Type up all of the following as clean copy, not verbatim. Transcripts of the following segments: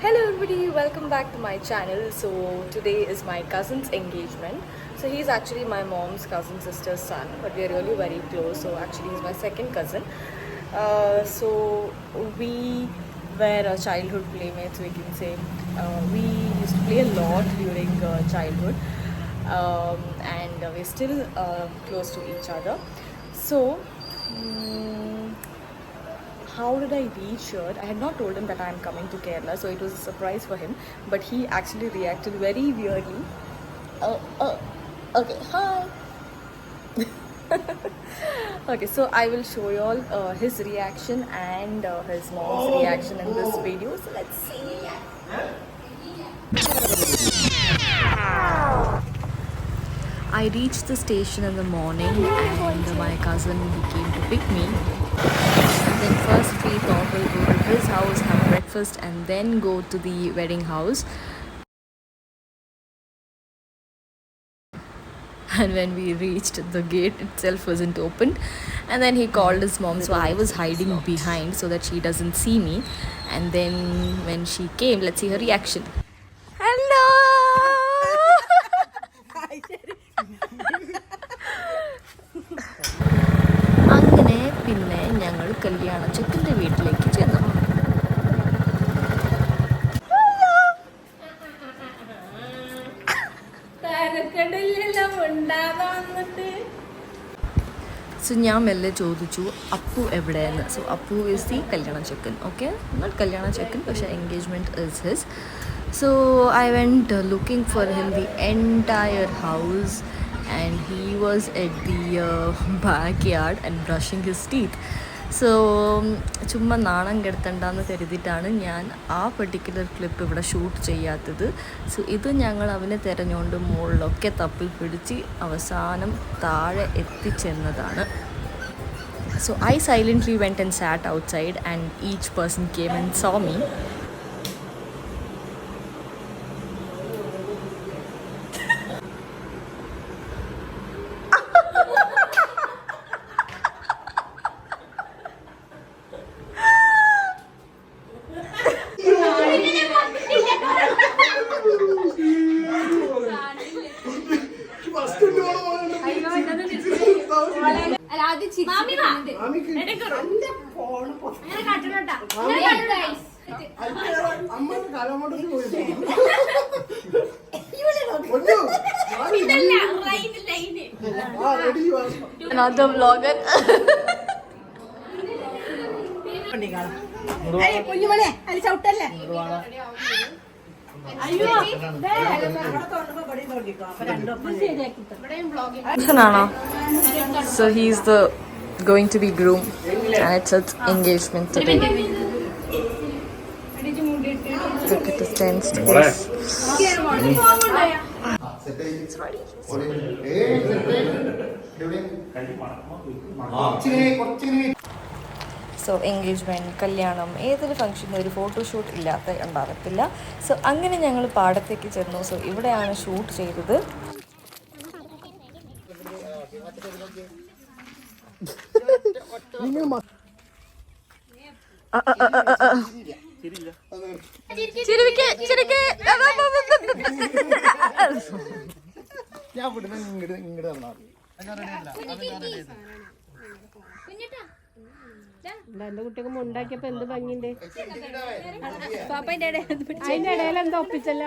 Hello everybody, welcome back to my channel. So today is my cousin's engagement. So he's actually my mom's cousin sister's son, but we are really very close. So actually he's my second cousin. So we were childhood playmates, we can say. We used to play a lot during childhood, and we're still close to each other. So how did I reach here? I had not told him that I am coming to Kerala, so it was a surprise for him. But he actually reacted very weirdly. Okay, hi. Okay, so I will show you all his reaction and his mom's reaction in this video. So let's see. I reached the station in the morning and my cousin came to pick me. Then first we thought we'll go to his house, have breakfast and then go to the wedding house. And when we reached, the gate itself wasn't opened. And then he called his mom, so I was hiding behind so that she doesn't see me. And then when she came, let's see her reaction. Hello! അങ്ങനെ പിന്നെ ഞങ്ങൾ കല്യാണ ചെക്കൻ്റെ വീട്ടിലേക്ക് ചെന്നു. So ഞാൻ മെല്ലെ ചോദിച്ചു അപ്പു എവിടെയെന്ന്. സോ അപ്പു ഈസ് ദി കല്യാണ ചെക്കൻ. ഓക്കെ, നോട്ട് കല്യാണ ചെക്കൻ, പക്ഷേ engagement is his. So I went looking for him the entire house and he was at the backyard and brushing his teeth. So ചുമ്മാ നാണം കെടുത്തണ്ടെന്ന് കരുതിയിട്ടാണ് ഞാൻ ആ പെർട്ടിക്കുലർ ക്ലിപ്പ് ഇവിടെ ഷൂട്ട് ചെയ്യാത്തത്. സോ ഇത് ഞങ്ങൾ അവനെ തിരഞ്ഞുകൊണ്ട് മുകളിലൊക്കെ തപ്പിൽ പിടിച്ച് അവസാനം താഴെ എത്തിച്ചെന്നതാണ്. So I silently went and sat outside and each person came and saw me. Another vlogger. So he's the going to be groom and it's its engagement today. Look at his tense face. It's ready. So engagement, കല്യാണം, ഏതൊരു ഫംഗ്ഷനും ഒരു photoshoot ഇല്ലാത്ത ഉണ്ടാകത്തില്ല. So അങ്ങനെ ഞങ്ങൾ പാടത്തേക്ക് ചെന്നു. So ഇവിടെയാണ് ഷൂട്ട് ചെയ്തത്. എന്റെ കുട്ടിക്ക് മുണ്ടാക്കിയപ്പോ എന്ത് ഭംഗിണ്ട്. അതിന്റെ ഇടയിൽ എന്താ ഒപ്പിച്ചല്ല.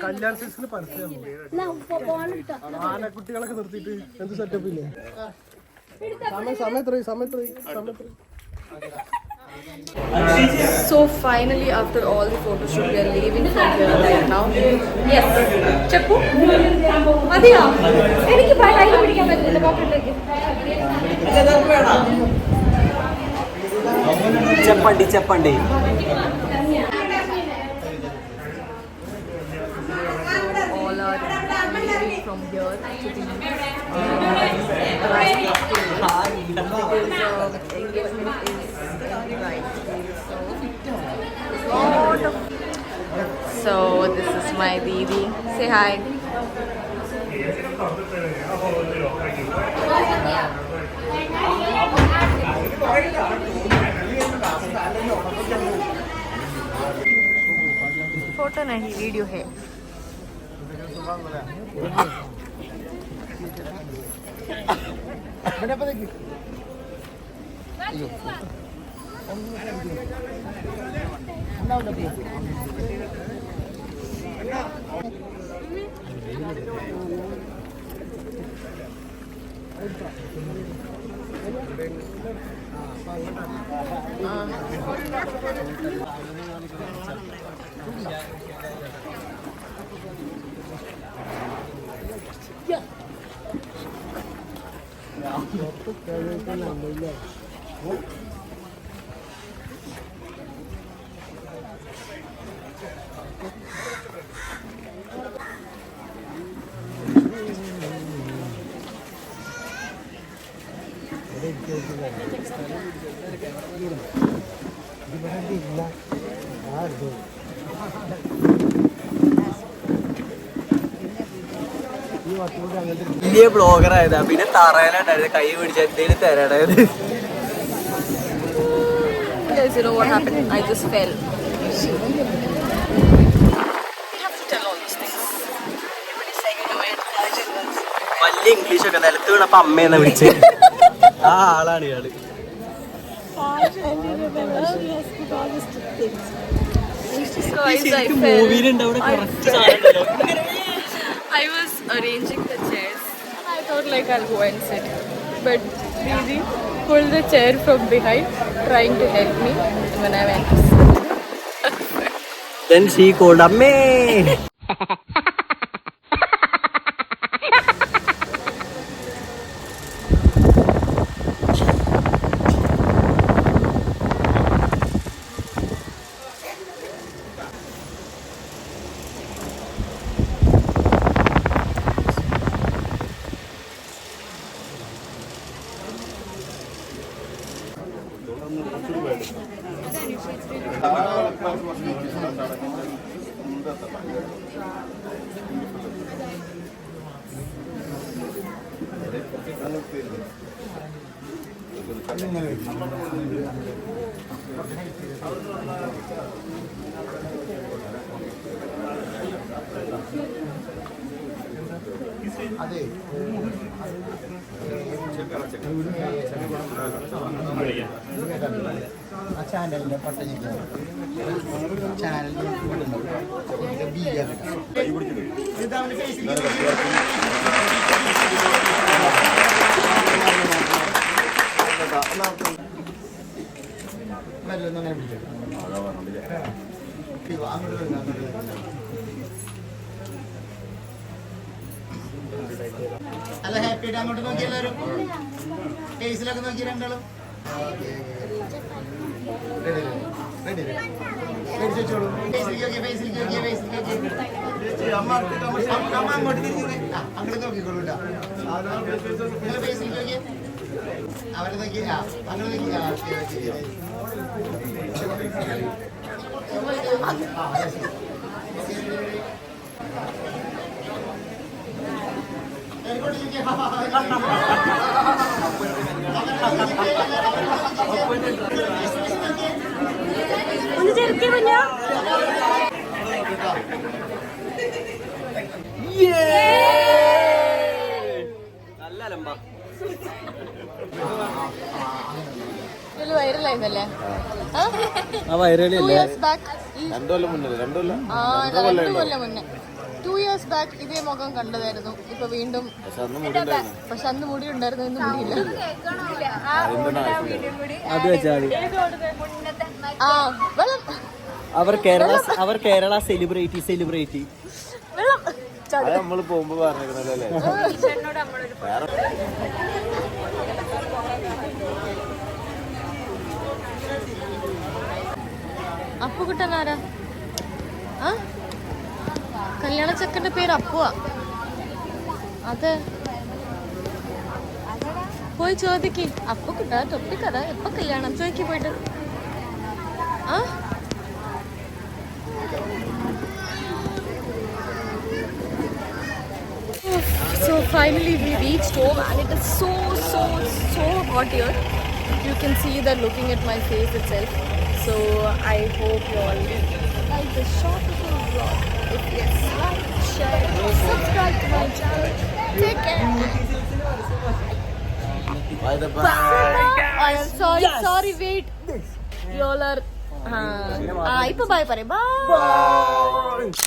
കല്യാണ സീസണിൽ പരസ്യം ആനക്കുട്ടികളൊക്കെ നിർത്തിയിട്ട് എന്ത് സെറ്റപ്പ് ഇല്ലേ? സമയത്ത് So finally, after all the photo shoot, we are leaving from here right now. Yes. Chappu? Adiya. Eniki bike pidikkan pattilla pocket-lekku. Chappandi. All are leaving from here So this is my Didi. Say hi. Photo नहीं, video है. വലിയ blogger ആയതാ, പിന്നെ തറയിലുണ്ടായിരുന്നു കൈ പിടിച്ച എന്തേലും തരാടായത്. Guys, you know what happened? I just fell. We have to tell all these things. Everybody's saying you know it. വലിയ ഇംഗ്ലീഷൊക്കെ നിലത്ത് വീണപ്പോ അമ്മയെന്ന് വിളിച്ച് ആ ആളാണ് ഇയാള്. I was arranging the chairs and I thought like I'll go and sit, but Didi pulled the chair from behind trying to help me, and when I went to sit, Then she called അമ്മേ. ചാനലിന്റെ പട്ടഞ്ഞ ചാനലിൽ അങ്ങനെ പിടിച്ചു നല്ല happy ആയിട്ട് അങ്ങോട്ട് നോക്കി എല്ലാവരും ഫേസിലൊക്കെ നോക്കി രണ്ടാളും അമ്മ അങ്ങോട്ട് തിരിഞ്ഞേ അങ്ങോട്ട് നോക്കിക്കോളൂ കേട്ടോ ഫേസിൽ നോക്കിയേ അവരെ നോക്കി അങ്ങനെ നോക്കി ഒന്ന് ചെറുക്കി കുഞ്ഞോ. നല്ല അലമ്പ. വൈറലായിരുന്നല്ലേ ആ വൈറലി 2 years back. 2 കൊല്ലം മുന്നേ 2 കൊല്ലം 2 കൊല്ലം മുന്നേ 2 years back ഇതേ മുഖം കണ്ടതായിരുന്നു. ഇപ്പൊ വീണ്ടും പക്ഷെ അന്ന് മുടി ഉണ്ടായിരുന്നു, ഇന്ന് മുടിയില്ല. അത് വെച്ചാൽ ആ വെള്ളം അവർ കേരള സെലിബ്രേറ്റി വെള്ളം നമ്മള് പോകുമ്പോ പറഞ്ഞിരുന്നല്ലേ. അപ്പുകുട്ടനാരാ? ആ കല്യാണ ചെക്കൻ്റെ പേര് അപ്പുവാ. അതെ പോയി ചോദിക്ക്. അപ്പൊ കിട്ടാ തൊപ്പിക്കഥ എപ്പൊ കല്യാണം ചോദിക്ക് പോയിട്ട്. ആ So finally we reached home and it is so hot here. You can see that looking at my face itself. So I hope you all like this short little vlog. If yes, like, share, subscribe to my channel. Take care. Bye the Bye. I am sorry, wait. You all are. ipo bye pare. Bye.